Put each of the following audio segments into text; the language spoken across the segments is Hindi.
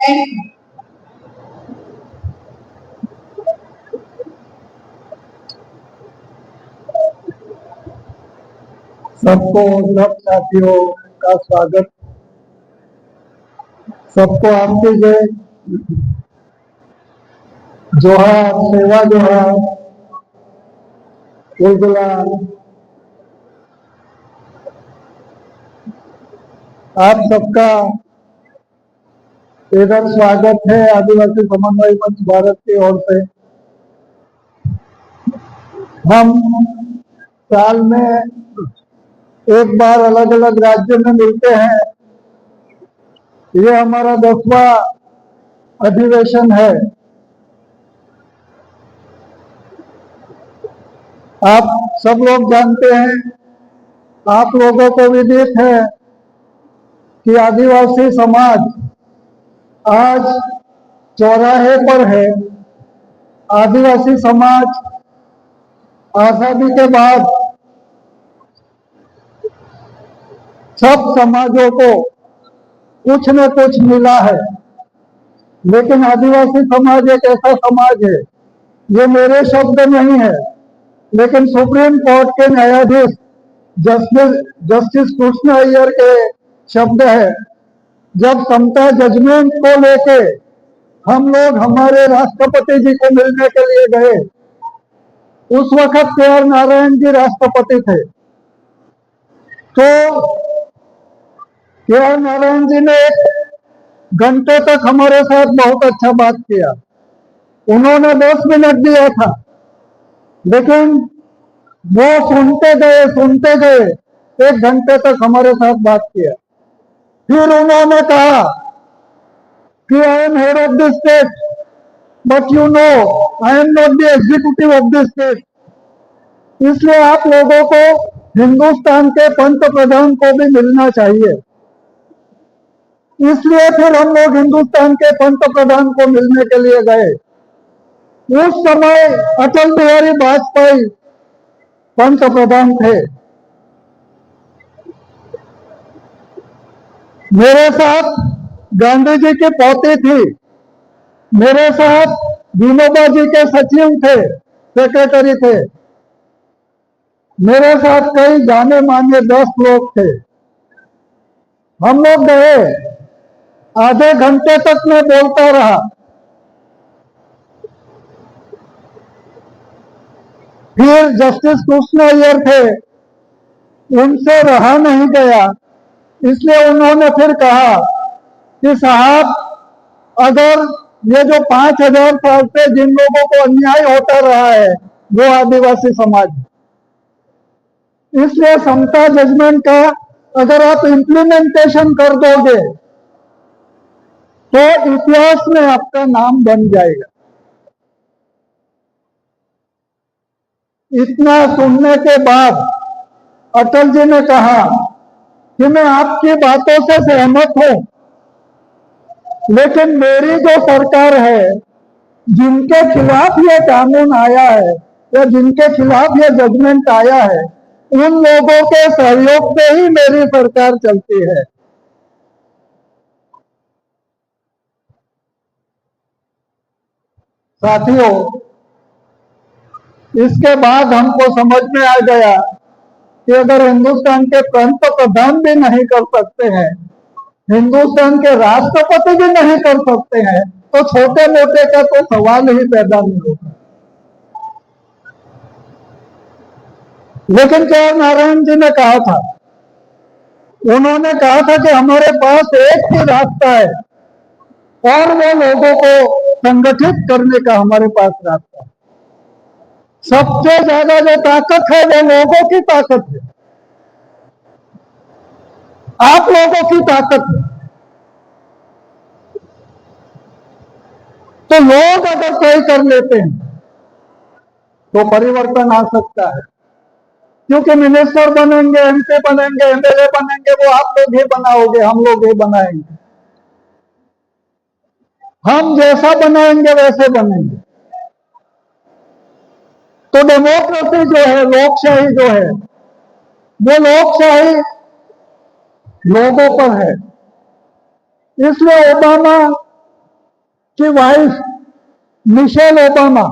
Thank you. सबको सब साथियों का स्वागत। सबको आपकी जय जोहार, सेवा जोहार, गुलगुलाल। आप सबका इधर स्वागत है आदिवासी समन्वय मंच भारत की ओर से। हम साल में एक बार अलग अलग राज्य में मिलते हैं। ये हमारा 10वां अधिवेशन है। आप सब लोग जानते हैं, आप लोगों को विदित है कि आदिवासी समाज आज चौराहे पर है। आदिवासी समाज आजादी के बाद सब समाजों को कुछ न कुछ मिला है, लेकिन आदिवासी समाज एक ऐसा समाज है, ये मेरे शब्द नहीं है, लेकिन सुप्रीम कोर्ट के न्यायाधीश जस्टिस कृष्ण अय्यर के शब्द है। जब समता जजमेंट को लेके हम लोग हमारे राष्ट्रपति जी को मिलने के लिए गए, उस वक्त के.आर. नारायण जी राष्ट्रपति थे। तो के.आर. नारायण जी ने 1 घंटे तक हमारे साथ बहुत अच्छा बात किया। उन्होंने 10 मिनट दिया था, लेकिन वो सुनते गए 1 घंटे तक हमारे साथ बात किया। फिर उन्होंने कहा कि I am head of the state, but you know I am not the executive of the state. इसलिए आप लोगों को हिंदुस्तान के पंत प्रधान को भी मिलना चाहिए। इसलिए फिर हम लोग हिंदुस्तान के पंत प्रधान को मिलने के लिए गए। उस समय अटल बिहारी वाजपेयी पंत प्रधान थे। मेरे साथ गांधी जी की पोती थी। मेरे साथ विनोबा जी के सचिव थे, सेक्रेटरी थे। मेरे साथ कई जाने माने 10 लोग थे। हम लोग गए, आधे घंटे तक मैं बोलता रहा। फिर जस्टिस कृष्ण अय्यर थे, उनसे रहा नहीं गया, इसलिए उन्होंने फिर कहा कि साहब, अगर ये जो 5000 साल से जिन लोगों को अन्याय होता रहा है वो आदिवासी समाज, इसलिए समता जजमेंट का अगर आप इम्प्लीमेंटेशन कर दोगे तो इतिहास में आपका नाम बन जाएगा। इतना सुनने के बाद अटल जी ने कहा कि मैं आपकी बातों से सहमत हूं, लेकिन मेरी जो सरकार है, जिनके खिलाफ ये कानून आया है या जिनके खिलाफ ये जजमेंट आया है, उन लोगों के सहयोग से ही मेरी सरकार चलती है। साथियों, इसके बाद हमको समझ में आ गया कि अगर हिंदुस्तान के पंत प्रधान भी नहीं कर सकते हैं, हिंदुस्तान के राष्ट्रपति भी नहीं कर सकते हैं, तो छोटे मोटे का तो सवाल ही पैदा नहीं होता। लेकिन के.आर. नारायण जी ने कहा था, उन्होंने कहा था कि हमारे पास एक ही रास्ता है और वो लोगों को संगठित करने का हमारे पास रास्ता है। सबसे ज्यादा जो ताकत है वो लोगों की ताकत है, आप लोगों की ताकत है। तो लोग अगर तय कर लेते हैं तो परिवर्तन आ सकता है, क्योंकि मिनिस्टर बनेंगे, एमपी बनेंगे, एमएलए बनेंगे, वो आप लोग ही बनाओगे, हम लोग ही बनाएंगे। हम जैसा बनाएंगे वैसे बनेंगे। तो डेमोक्रेसी जो है, लोकशाही जो है, वो लोकशाही लोगों पर है। इसलिए ओबामा की वाइफ मिशेल ओबामा,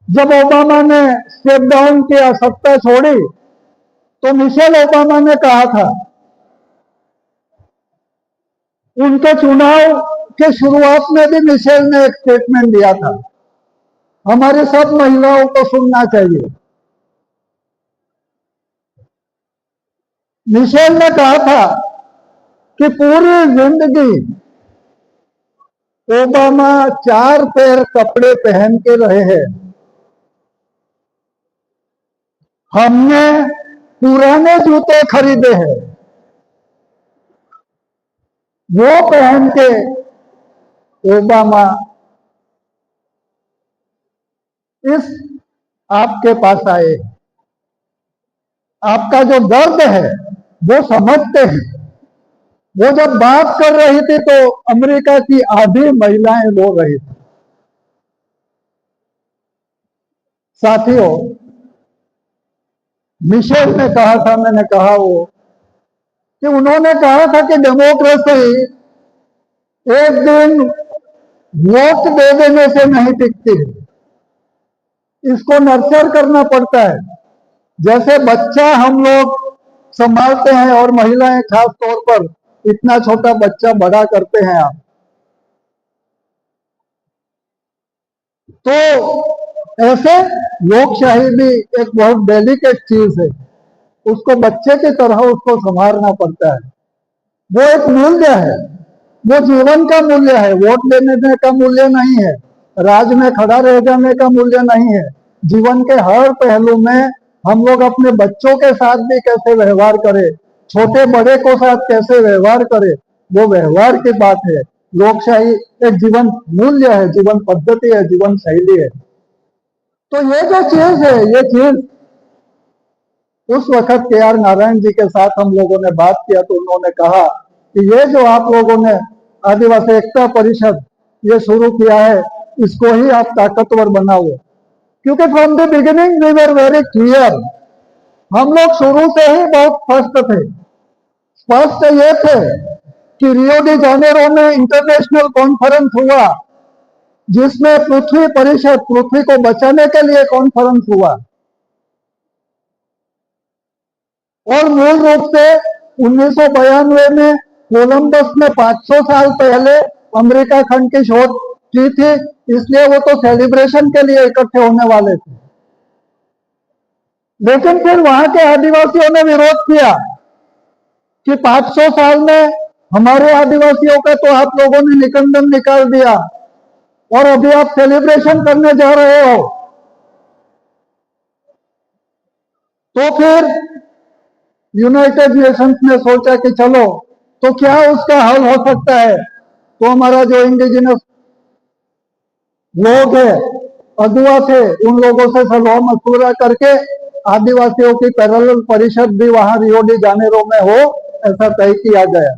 जब ओबामा ने स्टेप डाउन किया, सत्ता छोड़ी, तो मिशेल ओबामा ने कहा था, उनके चुनाव के शुरुआत में भी मिशेल ने एक स्टेटमेंट दिया था, हमारी सब महिलाओं को सुनना चाहिए। मिशेल ने कहा था कि पूरी जिंदगी ओबामा 4 पेर कपड़े पहन के रहे हैं, हमने पुराने जूते खरीदे हैं, वो पहन के ओबामा इस आपके पास आए। आपका जो दर्द है वो समझते हैं। वो जब बात कर रही थी तो अमेरिका की आधी महिलाएं रो रही थी। साथियों, मिशेल ने कहा था, मैंने कहा वो कि उन्होंने कहा था कि डेमोक्रेसी एक दिन वोट दे देने से नहीं टिकती, इसको नर्चर करना पड़ता है। जैसे बच्चा हम लोग संभालते हैं और महिलाएं खास तौर पर इतना छोटा बच्चा बड़ा करते हैं आप, तो ऐसे लोकशाही भी एक बहुत डेलिकेट चीज है, उसको बच्चे की तरह उसको संभालना पड़ता है। वो एक मूल्य है, वो जीवन का मूल्य है, वोट देने का मूल्य नहीं है, राज में खड़ा रह जाने का मूल्य नहीं है। जीवन के हर पहलू में हम लोग अपने बच्चों के साथ भी कैसे व्यवहार करें, छोटे बड़े को साथ कैसे व्यवहार करें, वो व्यवहार की बात है। लोकशाही एक जीवन मूल्य है, जीवन पद्धति है, जीवन शैली है। तो ये जो चीज है, ये चीज उस वक्त के.आर. नारायण जी के साथ हम लोगों ने बात किया तो उन्होंने कहा कि ये जो आप लोगों ने आदिवासी एकता परिषद ये शुरू किया है, इसको ही आप ताकतवर बनाओ, क्योंकि from the beginning we were very clear. हम लोग शुरू से ही बहुत स्पष्ट थे। स्पष्ट ये थे कि रियो डी जानेरो में इंटरनेशनल कॉन्फ्रेंस हुआ, जिसमें पृथ्वी परिषद, पृथ्वी को बचाने के लिए कॉन्फ्रेंस हुआ, और मूल रूप से 1992 में कोलंबस ने 500 साल पहले अमेरिका खंड की शोध की थी, इसलिए वो तो सेलिब्रेशन के लिए इकट्ठे होने वाले थे। लेकिन फिर वहां के आदिवासियों ने विरोध किया कि 500 साल में हमारे आदिवासियों का तो आप लोगों ने निकंदन निकाल दिया और अभी आप सेलिब्रेशन करने जा रहे हो। तो फिर यूनाइटेड नेशंस ने सोचा कि चलो, तो क्या उसका हल हो सकता है। तो हमारा जो इंडिजिनस लोग है, अगुआ थे, उन लोगों से सलाह मशवरा करके आदिवासियों की पैरेलल परिषद भी वहां रियो डी जानेरो में हो, ऐसा तय किया गया।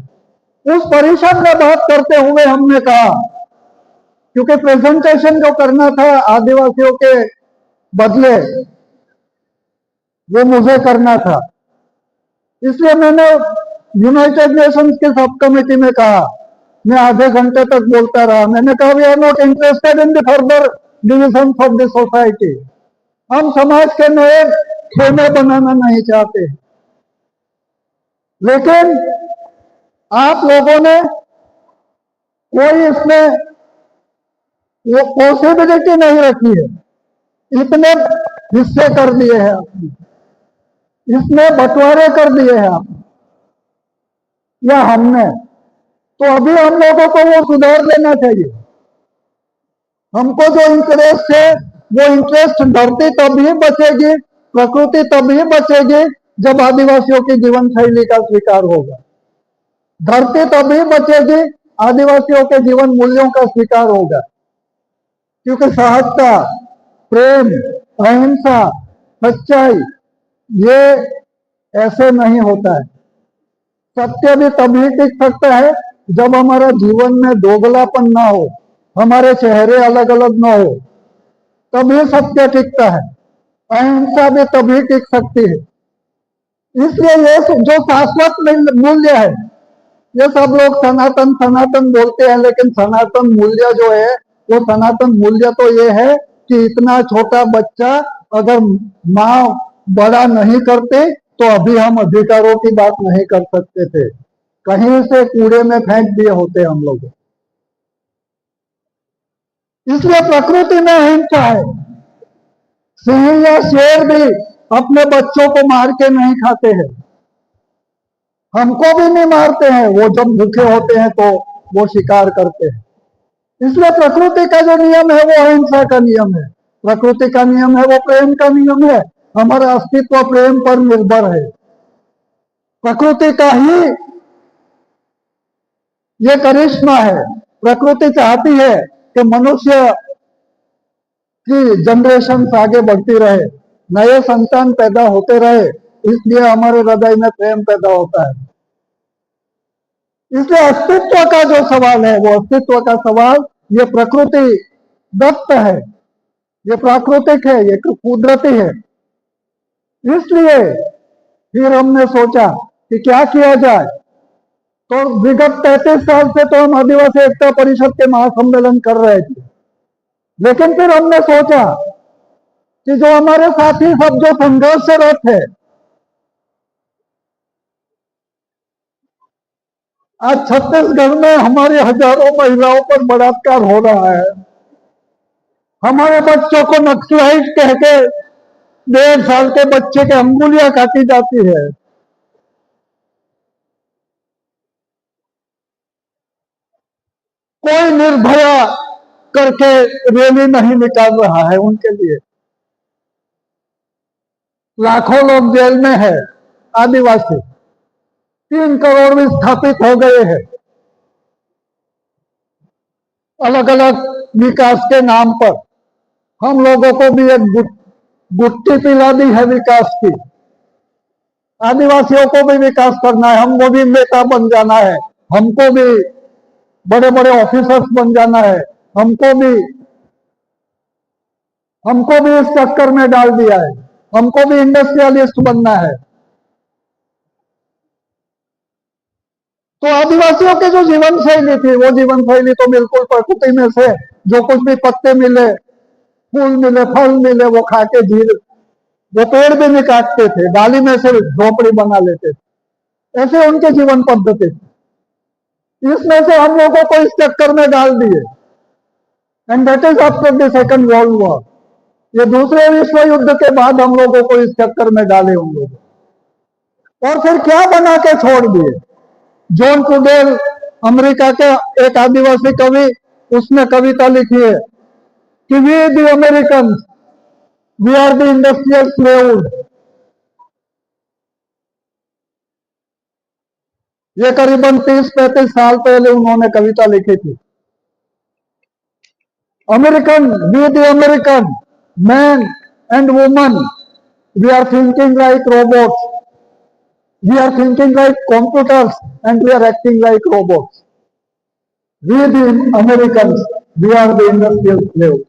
उस परिषद में बात करते हुए हमने कहा, क्योंकि प्रेजेंटेशन जो करना था आदिवासियों के बदले वो मुझे करना था, इसलिए मैंने यूनाइटेड नेशंस के सब कमेटी में कहा, मैं आधे घंटे तक बोलता रहा। मैंने कहा we are not interested in the further division of the society, हम समाज के नए खेमे बनाना नहीं चाहते, लेकिन आप लोगों ने कोई इसमें वो पॉसिबिलिटी नहीं रखी है, इतने हिस्से कर दिए हैं आपने, इसमें बंटवारे कर दिए हैं आपने या हमने, तो अभी हम लोगों को वो सुधार लेना चाहिए। हमको जो इंटरेस्ट है वो इंटरेस्ट, धरती तभी बचेगी, प्रकृति तभी बचेगी जब आदिवासियों की जीवन शैली का स्वीकार होगा। धरती तभी बचेगी, आदिवासियों के जीवन मूल्यों का स्वीकार होगा, क्योंकि सहजता, प्रेम, अहिंसा, सच्चाई ये ऐसे नहीं होता है। सत्य भी तभी टिक सकता है जब हमारा जीवन में दोगलापन ना हो, हमारे चेहरे अलग अलग ना हो, तभी सत्य टिकता है। अहिंसा भी तभी टिक सकती है। इसलिए ये जो शाश्वत मूल्य है ये सब लोग सनातन सनातन बोलते हैं, लेकिन सनातन मूल्य जो है, वो सनातन मूल्य तो ये है कि इतना छोटा बच्चा अगर माँ बड़ा नहीं करते तो अभी हम अधिकारों की बात नहीं कर सकते थे, कहीं से कूड़े में फेंक दिए होते हम लोग। इसलिए प्रकृति में अहिंसा है। सिंह या शेर भी अपने बच्चों को मार के नहीं खाते हैं, हमको भी नहीं मारते हैं, वो जब भूखे होते हैं तो वो शिकार करते हैं। इसलिए प्रकृति का जो नियम है वो अहिंसा का नियम है, प्रकृति का नियम है वो प्रेम का नियम है। हमारा अस्तित्व प्रेम पर निर्भर है। प्रकृति का ही ये करिश्मा है। प्रकृति चाहती है कि मनुष्य की जनरेशन आगे बढ़ती रहे, नए संतान पैदा होते रहे, इसलिए हमारे हृदय में प्रेम पैदा होता है। इसलिए अस्तित्व का जो सवाल है वो अस्तित्व का सवाल ये प्रकृति दत्त है, ये प्राकृतिक है, ये कुदरती है। इसलिए फिर हमने सोचा कि क्या किया जाए। तो विगत 33 साल से तो हम आदिवासी एकता परिषद के महासम्मेलन कर रहे थे, लेकिन फिर हमने सोचा कि जो हमारे साथी सब जो संघर्षरत है, आज छत्तीसगढ़ में हमारी हजारों महिलाओं पर बलात्कार हो रहा है, हमारे बच्चों को नक्सलाइट कह के 1.5 साल के बच्चे के अंगुलियां काटी जाती है। कोई निर्भया करके रैली नहीं निकाल रहा है उनके लिए। लाखों लोग जेल में है, आदिवासी 3 करोड़ विस्थापित हो गए हैं, अलग अलग विकास के नाम पर। हम लोगों को भी एक गुट्टी पिला दी है विकास की। आदिवासियों को भी विकास करना है, हमको भी नेता बन जाना है, हमको भी बड़े बड़े ऑफिसर्स बन जाना है, हमको भी इस चक्कर में डाल दिया है, हमको भी इंडस्ट्रियलिस्ट बनना है। तो आदिवासियों की जो जीवन शैली थी वो जीवन शैली तो बिल्कुल प्रकृति में से जो कुछ भी पत्ते मिले, फूल मिले, फल मिले, वो खा के वो पेड़ भी नहीं काटते थे, डाली में से झोपड़ी बना लेते थे, ऐसे उनके जीवन पद्धति थी। इसमें से हम लोगों को इस चक्कर में डाल दिए, and that is after the second world war. ये दूसरे विश्व युद्ध के बाद हम लोगों को इस चक्कर में डाले उन लोगों। और फिर क्या बना के छोड़ दिए। जॉन कुडेल, अमेरिका के एक आदिवासी कवि, उसने कविता लिखी है कि we the American we are the industrial slaves. ये करीबन 30-35 साल पहले उन्होंने कविता लिखी थी। American, we the American man and woman, we are thinking like robots, we are thinking like computers and we are acting like robots. We the Americans, we are the industrial slaves.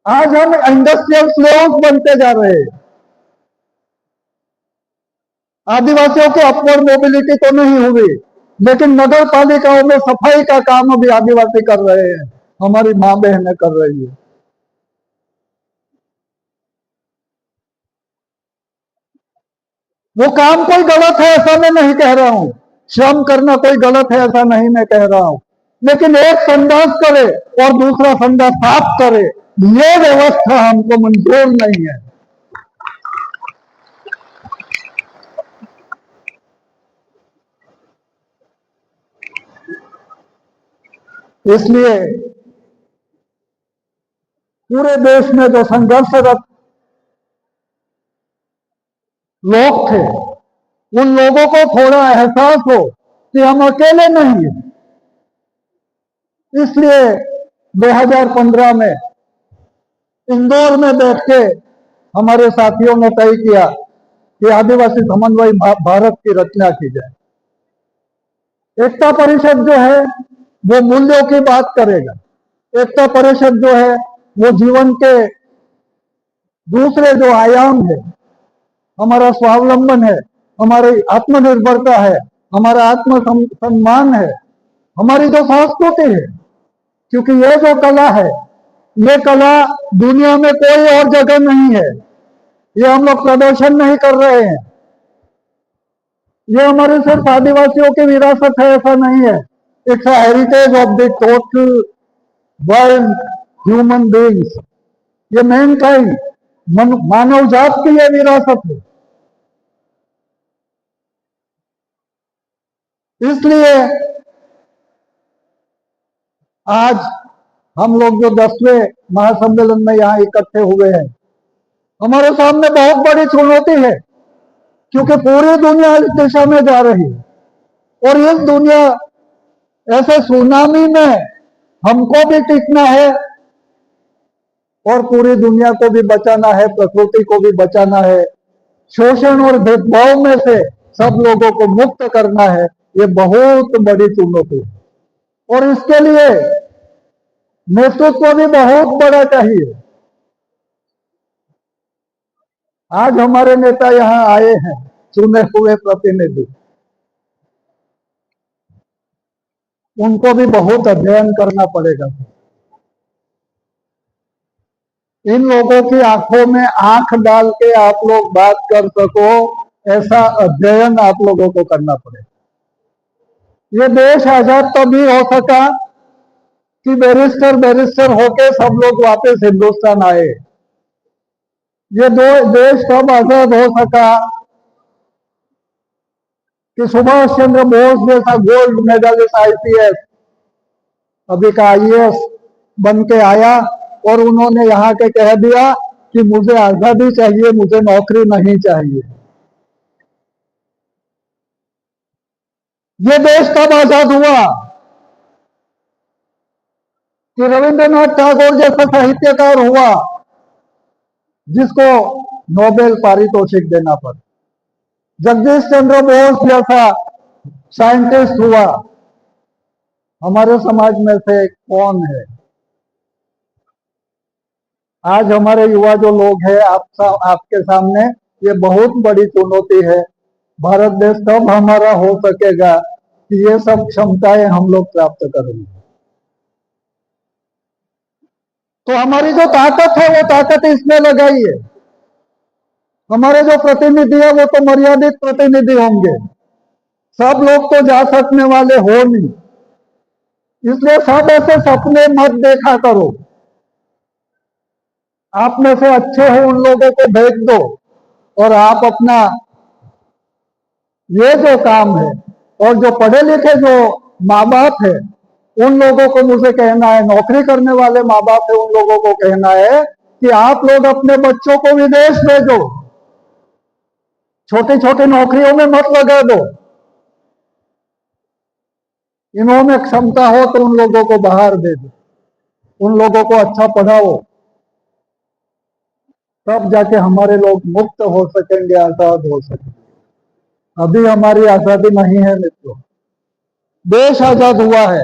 आज हम इंडस्ट्रियल स्लेव्स बनते जा रहे हैं। आदिवासियों की अपवर्ड मोबिलिटी तो नहीं हुई, लेकिन नगर पालिकाओं में सफाई का काम अभी आदिवासी कर रहे हैं, हमारी मां बहनें कर रही है। वो काम कोई गलत है ऐसा मैं नहीं कह रहा हूं, श्रम करना कोई गलत है ऐसा नहीं मैं कह रहा हूं, लेकिन एक संडास करे और दूसरा संडास साफ करे, ये व्यवस्था हमको मंजूर नहीं है। इसलिए पूरे देश में जो संघर्षरत लोग थे, उन लोगों को थोड़ा एहसास हो कि हम अकेले नहीं हैं। इसलिए 2015 में इंदौर में बैठ के हमारे साथियों ने तय किया कि आदिवासी समन्वय भारत की रचना की जाए। एकता परिषद जो है वो मूल्यों की बात करेगा, एकता परिषद जो है वो जीवन के दूसरे जो आयाम है, हमारा स्वावलंबन है, हमारी आत्मनिर्भरता है, हमारा आत्म सम्मान है, हमारी जो संस्कृति है। क्योंकि ये जो कला है, ये कला दुनिया में कोई और जगह नहीं है। ये हम लोग प्रदर्शन नहीं कर रहे हैं, ये हमारे सिर्फ आदिवासियों की विरासत है ऐसा नहीं है। It's a heritage of the total world human beings. ये मैनकाइंड, मानव जात की ये विरासत है। इसलिए आज हम लोग जो 10वें महासम्मेलन में यहाँ इकट्ठे हुए हैं, हमारे सामने बहुत बड़ी चुनौती है। क्योंकि पूरी दुनिया इस दिशा में जा रही है और इस दुनिया ऐसे सुनामी में हमको भी टिकना है और पूरी दुनिया को भी बचाना है, प्रकृति को भी बचाना है, शोषण और भेदभाव में से सब लोगों को मुक्त करना है। ये बहुत बड़ी चुनौती है और इसके लिए नेतृत्व भी बहुत बड़ा चाहिए। आज हमारे नेता यहाँ आए हैं, चुने हुए प्रतिनिधि, उनको भी बहुत अध्ययन करना पड़ेगा। इन लोगों की आंखों में आंख डाल के आप लोग बात कर सको, ऐसा अध्ययन आप लोगों को करना पड़ेगा। ये देश आजाद तभी हो सका कि बैरिस्टर होके सब लोग वापस हिंदुस्तान आए। ये दो देश तब आजाद हो सका कि सुभाष चंद्र बोस जैसा गोल्ड मेडलिस्ट आईपीएस अभी का आईएएस बन के आया और उन्होंने यहाँ के कह दिया कि मुझे आजादी चाहिए, मुझे नौकरी नहीं चाहिए। ये देश कब आजाद हुआ कि रविंद्रनाथ टैगोर जैसा साहित्यकार हुआ जिसको नोबेल पारितोषिक देना पड़ा, जगदीश चंद्र बोस जैसा साइंटिस्ट हुआ। हमारे समाज में से कौन है? आज हमारे युवा जो लोग हैं, आपके सामने ये बहुत बड़ी चुनौती है। भारत देश तब हमारा हो सकेगा कि ये सब क्षमताएं हम लोग प्राप्त करेंगे। तो हमारी जो ताकत है वो ताकत इसमें लगाइए। हमारे जो प्रतिनिधि है वो तो मर्यादित प्रतिनिधि होंगे, सब लोग तो जा सकने वाले हो नहीं। इसलिए सब ऐसे सपने मत देखा करो। आप में से अच्छे हो उन लोगों को भेज दो और आप अपना ये जो काम है, और जो पढ़े लिखे जो माँ बाप है उन लोगों को मुझे कहना है, नौकरी करने वाले माँ बाप है उन लोगों को कहना है कि आप लोग अपने बच्चों को विदेश भेजो, छोटी छोटी नौकरियों में मत लगा दो। इन्होंने क्षमता हो तो उन लोगों को बाहर भेजो, उन लोगों को अच्छा पढ़ाओ, तब जाके हमारे लोग मुक्त हो सकेंगे, आजाद हो सकेंगे। अभी हमारी आजादी नहीं है मित्रों। देश आजाद हुआ है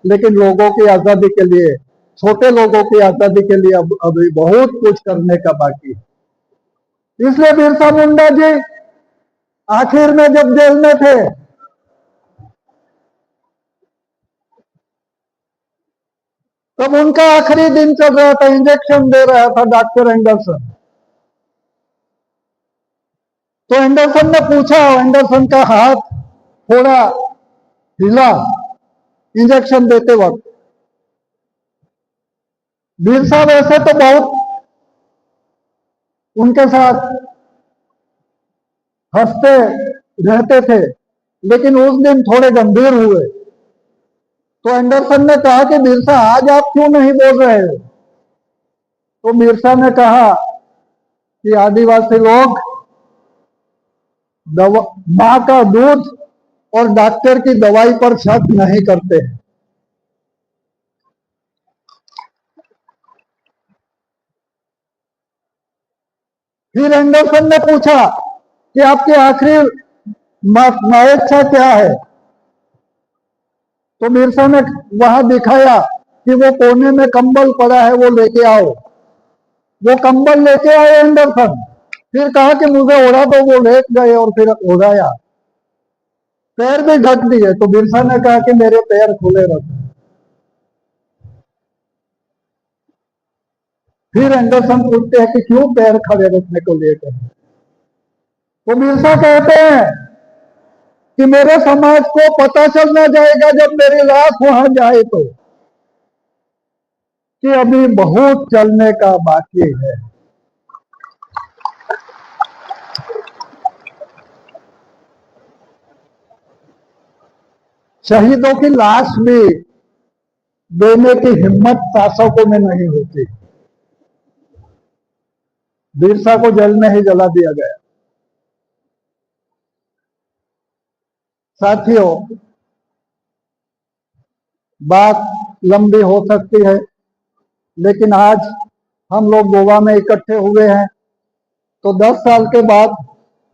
लेकिन लोगों की आजादी के लिए, छोटे लोगों की आजादी के लिए अभी बहुत कुछ करने का बाकी है। इसलिए बिरसा मुंडा जी आखिर में जब जेल में थे तब उनका आखिरी दिन चल रहा था, इंजेक्शन दे रहा था डॉक्टर एंडरसन। तो एंडरसन ने पूछा, एंडरसन का हाथ थोड़ा हिला इंजेक्शन देते वक्त। बिरसा वैसे तो बहुत उनके साथ हंसते रहते थे लेकिन उस दिन थोड़े गंभीर हुए। तो एंडरसन ने कहा कि बिरसा आज आप क्यों नहीं बोल रहे हो? तो बिरसा ने कहा कि आदिवासी लोग माँ का दूध और डॉक्टर की दवाई पर शक नहीं करते। फिर एंडरसन ने पूछा कि आपकी आखिरी इच्छा क्या है? तो बिरसा ने वहां दिखाया कि वो कोने में कंबल पड़ा है, वो लेके आओ। वो कंबल लेके आए एंडरसन, फिर कहा कि मुझे ओढ़ा दो, वो लेट गए और फिर ओढ़ाया। पैर भी ढक दिए। तो बिरसा ने कहा कि मेरे पैर खुले रखो। फिर एंडरसन पूछते हैं कि क्यों पैर खड़े रखने को लेकर। तो बिरसा कहते हैं कि मेरे समाज को पता चलना जाएगा जब मेरी लाश वहां जाए तो, कि अभी बहुत चलने का बाकी है। शहीदों की लाश भी देने की हिम्मत शासकों में नहीं होती। बिरसा को जेल में ही जला दिया गया। साथियों, बात लंबी हो सकती है, लेकिन आज हम लोग गोवा में इकट्ठे हुए हैं, तो 10 साल के बाद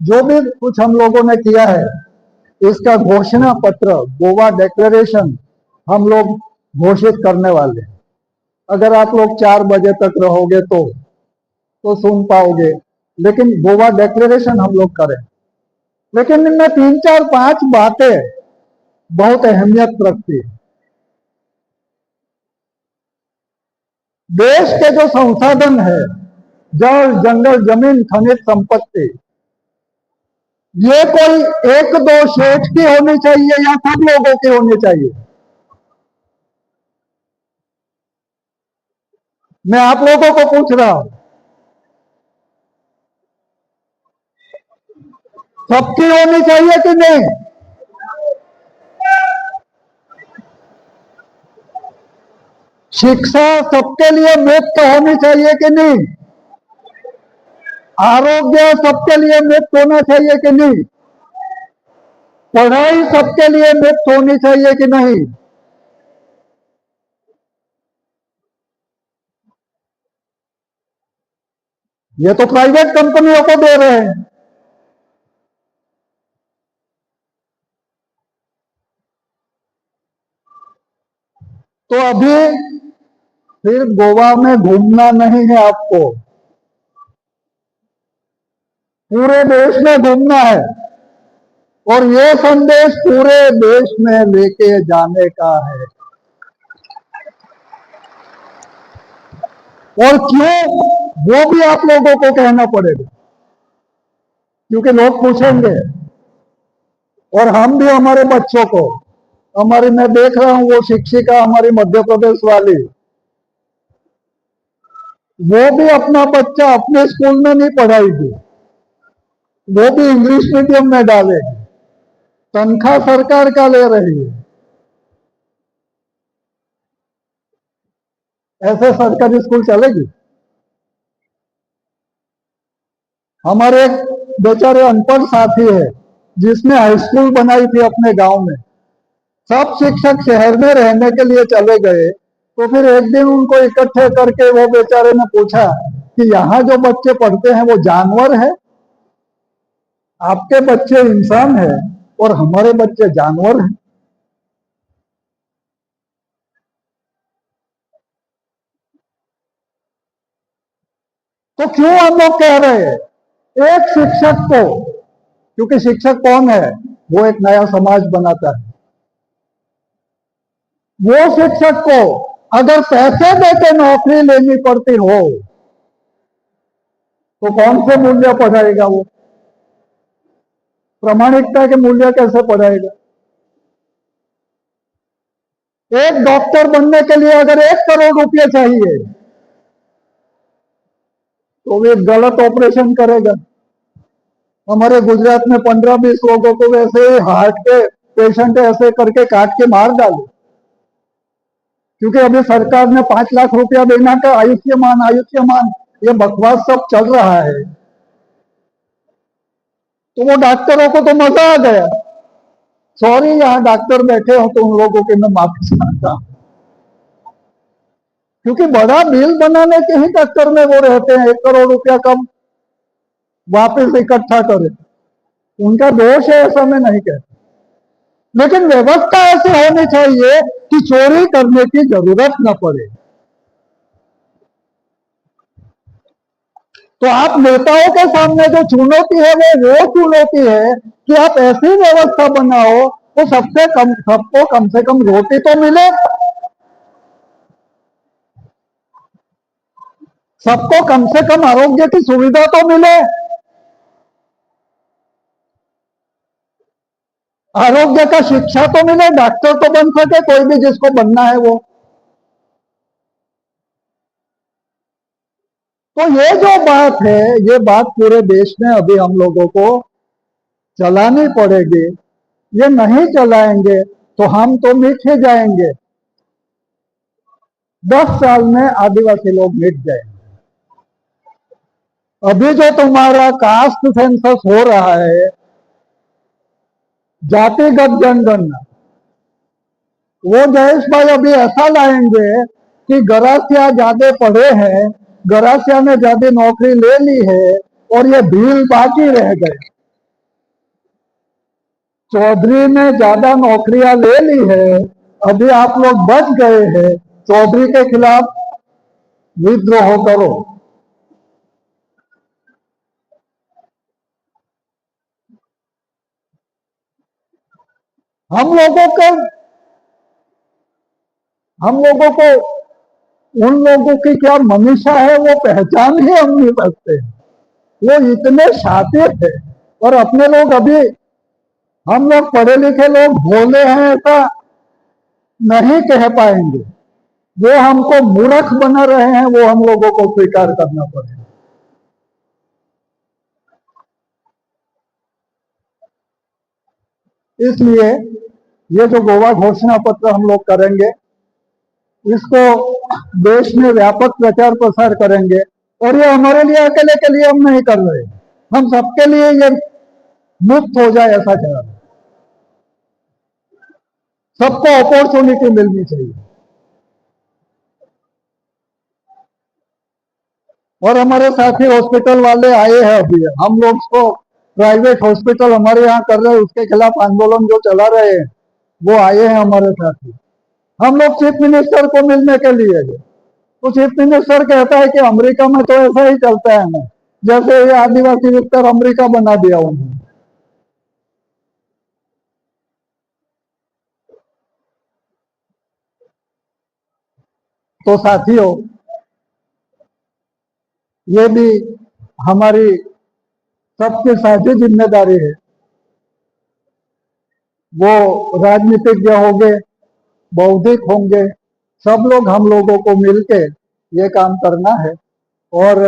जो भी कुछ हम लोगों ने किया है, इसका घोषणा पत्र, गोवा डिक्लेरेशन हम लोग घोषित करने वाले हैं। अगर आप लोग 4 बजे तक रहोगे तो सुन पाओगे, लेकिन गोवा डिक्लेरेशन हम लोग करें। लेकिन इनमें 3, 4, 5 बातें बहुत अहमियत रखती है। देश के जो संसाधन है, जल, जंगल, जमीन, खनिज संपत्ति, ये कोई 1-2 सेठ की होनी चाहिए या सब लोगों की होनी चाहिए? मैं आप लोगों को पूछ रहा हूं, सबकी होनी चाहिए कि नहीं? शिक्षा सबके लिए मुफ्त होनी चाहिए कि नहीं? आरोग्य सबके लिए मुफ्त होना चाहिए कि नहीं? पढ़ाई सबके लिए मुफ्त होनी चाहिए कि नहीं? ये तो प्राइवेट कंपनियों को दे रहे हैं। तो अभी फिर गोवा में घूमना नहीं है आपको, पूरे देश में घूमना है और ये संदेश पूरे देश में लेके जाने का है। और क्यों, वो भी आप लोगों को कहना पड़ेगा, क्योंकि लोग पूछेंगे। और हम भी हमारे बच्चों को, हमारी, मैं देख रहा हूं वो शिक्षिका हमारी मध्य प्रदेश वाली, वो भी अपना बच्चा अपने स्कूल में नहीं पढ़ाएगी, वो भी इंग्लिश मीडियम में डालेगी, तनख्वाह सरकार का ले रही है। ऐसे सरकारी स्कूल चलेगी? हमारे एक बेचारे अनपढ़ साथी है जिसने हाई स्कूल बनाई थी अपने गांव में, सब शिक्षक शहर में रहने के लिए चले गए। तो फिर एक दिन उनको इकट्ठे करके वो बेचारे ने पूछा कि यहाँ जो बच्चे पढ़ते हैं वो जानवर है? आपके बच्चे इंसान है और हमारे बच्चे जानवर हैं। तो क्यों हम लोग कह रहे हैं एक शिक्षक को, क्योंकि शिक्षक कौन है? वो एक नया समाज बनाता है। वो शिक्षक को अगर पैसे देकर नौकरी लेनी पड़ती हो तो कौन से मूल्य पढ़ाएगा वो? प्रामाणिकता के मूल्य कैसे पढ़ाएगा? एक डॉक्टर बनने के लिए अगर 1 करोड़ रुपये चाहिए तो वो एक गलत ऑपरेशन करेगा। हमारे गुजरात में 15-20 लोगों को वैसे ही हार्ट के पेशेंट ऐसे करके काट के मार डाले, क्योंकि अभी सरकार ने 5 लाख रुपया देना का आयुष्मान आयुष्मान ये बकवास सब चल रहा है। तो वो डॉक्टरों को तो मजा आ गया। सॉरी, यहाँ डॉक्टर बैठे हो तो उन लोगों की मैं माफी चाहता हूं, क्योंकि बड़ा बिल बनाने के ही चक्कर में वो रहते हैं 1 करोड़ रुपया कब वापस इकट्ठा करें। उनका दोष है ऐसा मैं नहीं कहता, लेकिन व्यवस्था ऐसी होनी चाहिए कि चोरी करने की जरूरत न पड़े। तो आप नेताओं के सामने जो चुनौती है वो चुनौती है कि आप ऐसी व्यवस्था बनाओ तो सबको कम से कम रोटी तो मिले, सबको कम से कम आरोग्य की सुविधा तो मिले, आरोग्य का शिक्षा तो मिले, डॉक्टर तो बन सके कोई भी जिसको बनना है वो। तो ये जो बात है, ये बात पूरे देश में अभी हम लोगों को चलानी पड़ेगी। ये नहीं चलाएंगे तो हम तो मिट ही जाएंगे। 10 साल में आदिवासी लोग मिट जाएंगे। अभी जो तुम्हारा कास्ट सेंसस हो रहा है, जातिगत जनगणना, वो जयेश भाई अभी ऐसा लाएंगे कि गरासिया ज्यादा पढ़े हैं, गरासिया ने ज्यादा नौकरी ले ली है और ये भील बाकी रह गए। चौधरी ने ज्यादा नौकरियां ले ली है, अभी आप लोग बच गए हैं, चौधरी के खिलाफ विद्रोह करो। हम लोगों को हम लोगों को उन लोगों की क्या मनीषा है वो पहचान ही हम नहीं सकते। वो इतने शातिर थे और अपने लोग अभी, हम लोग पढ़े लिखे लोग भोले हैं ऐसा नहीं कह पाएंगे। वो हमको मूर्ख बना रहे हैं, वो हम लोगों को स्वीकार करना पड़ेगा। इसलिए ये जो गोवा घोषणा पत्र हम लोग करेंगे, इसको देश में व्यापक प्रचार प्रसार करेंगे। और ये हमारे लिए अकेले के लिए हम नहीं कर रहे, हम सबके लिए ये मुफ्त हो जाए ऐसा चाह रहे। सबको अपॉर्चुनिटी मिलनी चाहिए। और हमारे साथी हॉस्पिटल वाले आए हैं अभी, हम लोग को प्राइवेट हॉस्पिटल हमारे यहाँ कर रहे हैं, उसके खिलाफ आंदोलन जो चला रहे हैं, वो आए हैं हमारे साथी। हम लोग चीफ मिनिस्टर को मिलने के लिए गए, तो चीफ मिनिस्टर कहता है कि अमेरिका में तो ऐसा ही चलता है ना, जैसे ये आदिवासी विस्तार अमेरिका बना दिया उन्होंने। तो साथियों, ये भी हमारी सबकी साझी जिम्मेदारी है। वो राजनीतिज्ञ होंगे, बौद्धिक होंगे, सब लोग हम लोगों को मिलके ये काम करना है। और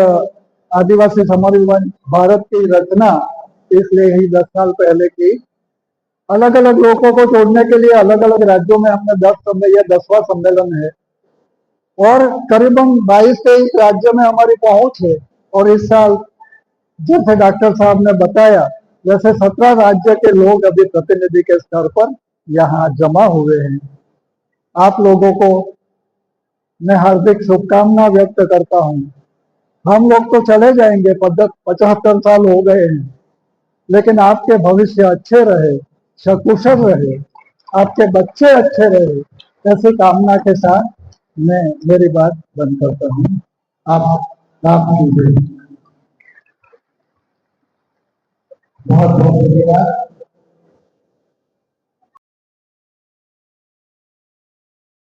आदिवासी समाज भारत की रचना इसलिए ही 10 साल पहले की। अलग अलग लोगों को जोड़ने के लिए अलग अलग राज्यों में हमने 10वां सम्मेलन है और करीबन 22-23 राज्य में हमारी पहुंच है। और इस साल जैसे डॉक्टर साहब ने बताया, जैसे 17 राज्य के लोग अभी प्रतिनिधि के स्तर पर यहाँ जमा हुए हैं। आप लोगों को मैं हार्दिक शुभकामना व्यक्त करता हूँ। हम लोग तो चले जाएंगे, 75 साल हो गए हैं, लेकिन आपके भविष्य अच्छे रहे, सकुशल रहे, आपके बच्चे अच्छे रहे, ऐसी कामना के साथ मैं मेरी बात बंद करता हूँ। आप बहुत बहुत धन्यवाद।